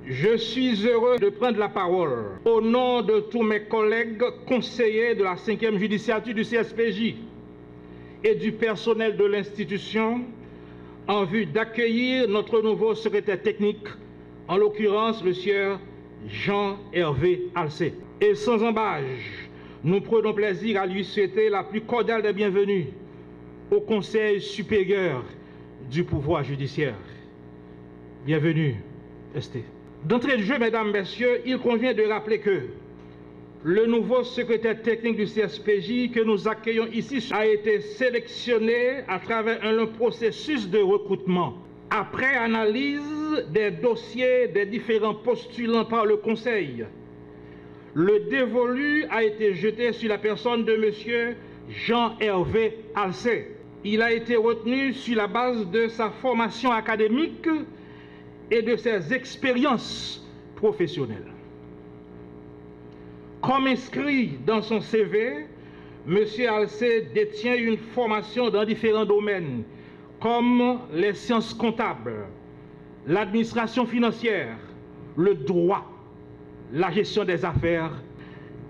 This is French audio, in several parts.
Je suis heureux de prendre la parole au nom de tous mes collègues conseillers de la 5e judiciature du CSPJ et du personnel de l'institution en vue d'accueillir notre nouveau secrétaire technique, en l'occurrence M. Jean-Hervé Alcé. Et sans embâche, nous prenons plaisir à lui souhaiter la plus cordiale des bienvenues au Conseil supérieur du pouvoir judiciaire. Bienvenue, ST. D'entrée de jeu, mesdames, messieurs, il convient de rappeler que le nouveau secrétaire technique du CSPJ que nous accueillons ici a été sélectionné à travers un long processus de recrutement. Après analyse des dossiers des différents postulants par le Conseil, le dévolu a été jeté sur la personne de M. Jean-Hervé Alcé. Il a été retenu sur la base de sa formation académique et de ses expériences professionnelles. Comme inscrit dans son CV, M. Alcé détient une formation dans différents domaines, comme les sciences comptables, l'administration financière, le droit, la gestion des affaires.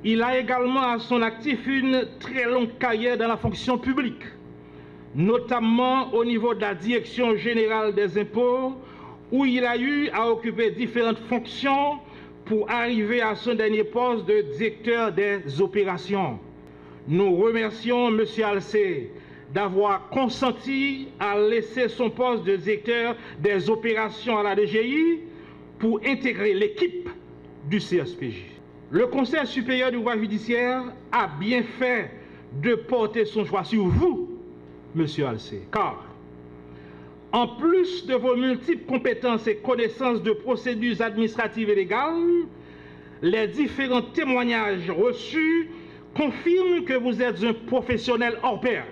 Il a également à son actif une très longue carrière dans la fonction publique, notamment au niveau de la Direction générale des impôts, où il a eu à occuper différentes fonctions pour arriver à son dernier poste de directeur des opérations. Nous remercions M. Alcé d'avoir consenti à laisser son poste de directeur des opérations à la DGI pour intégrer l'équipe du CSPJ. Le Conseil supérieur du pouvoir judiciaire a bien fait de porter son choix sur vous, M. Alcé, car en plus de vos multiples compétences et connaissances de procédures administratives et légales, les différents témoignages reçus confirment que vous êtes un professionnel hors pair,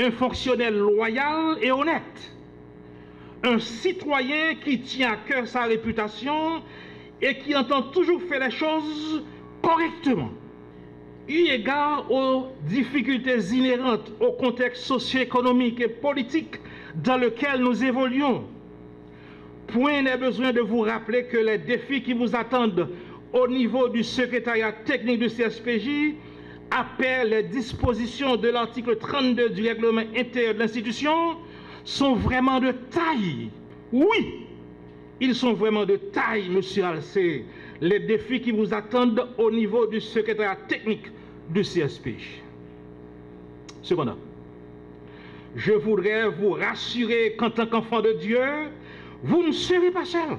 un fonctionnaire loyal et honnête, un citoyen qui tient à cœur sa réputation et qui entend toujours faire les choses correctement. Eu égard aux difficultés inhérentes au contexte socio-économique et politique dans lequel nous évoluons, point n'est besoin de vous rappeler que les défis qui vous attendent au niveau du secrétariat technique du CSPJ appellent les dispositions de l'article 32 du règlement intérieur de l'institution sont vraiment de taille. Oui, ils sont vraiment de taille, M. Alcé, les défis qui vous attendent au niveau du secrétariat technique du CSPJ. Cependant, je voudrais vous rassurer qu'en tant qu'enfant de Dieu, vous ne serez pas seul.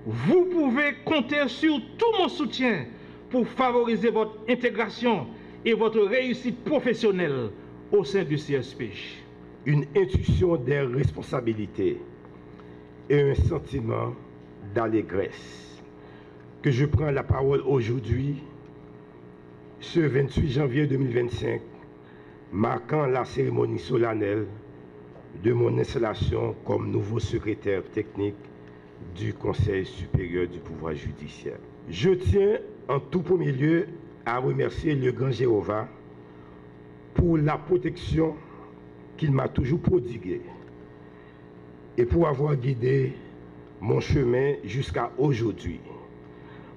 Vous pouvez compter sur tout mon soutien pour favoriser votre intégration et votre réussite professionnelle au sein du CSPJ. Une intuition des responsabilités et un sentiment d'allégresse que je prends la parole aujourd'hui, ce 28 janvier 2025, marquant la cérémonie solennelle de mon installation comme nouveau secrétaire technique du Conseil supérieur du pouvoir judiciaire. Je tiens en tout premier lieu à remercier le grand Jéhovah pour la protection qu'il m'a toujours prodiguée et pour avoir guidé mon chemin jusqu'à aujourd'hui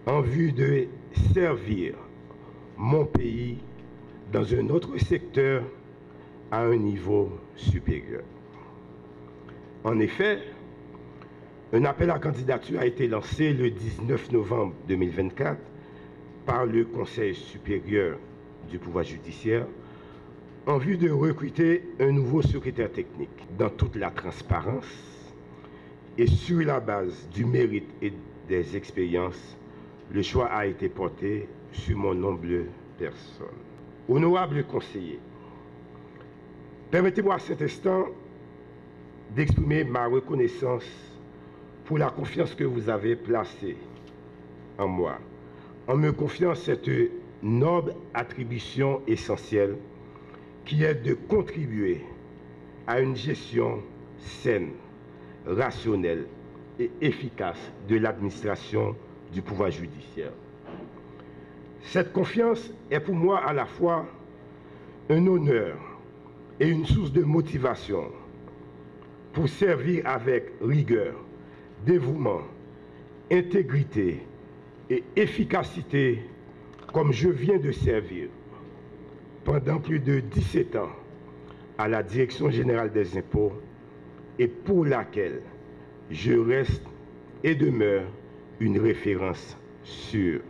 en vue de servir mon pays dans un autre secteur à un niveau supérieur. En effet, un appel à candidature a été lancé le 19 novembre 2024 par le Conseil supérieur du pouvoir judiciaire en vue de recruter un nouveau secrétaire technique. Dans toute la transparence et sur la base du mérite et des expériences, le choix a été porté sur mon humble personne. Honorable conseiller, permettez-moi à cet instant d'exprimer ma reconnaissance pour la confiance que vous avez placée en moi, en me confiant cette noble attribution essentielle qui est de contribuer à une gestion saine, rationnelle et efficace de l'administration du pouvoir judiciaire. Cette confiance est pour moi à la fois un honneur et une source de motivation pour servir avec rigueur, dévouement, intégrité et efficacité comme je viens de servir pendant plus de 17 ans à la Direction générale des impôts et pour laquelle je reste et demeure une référence sûre.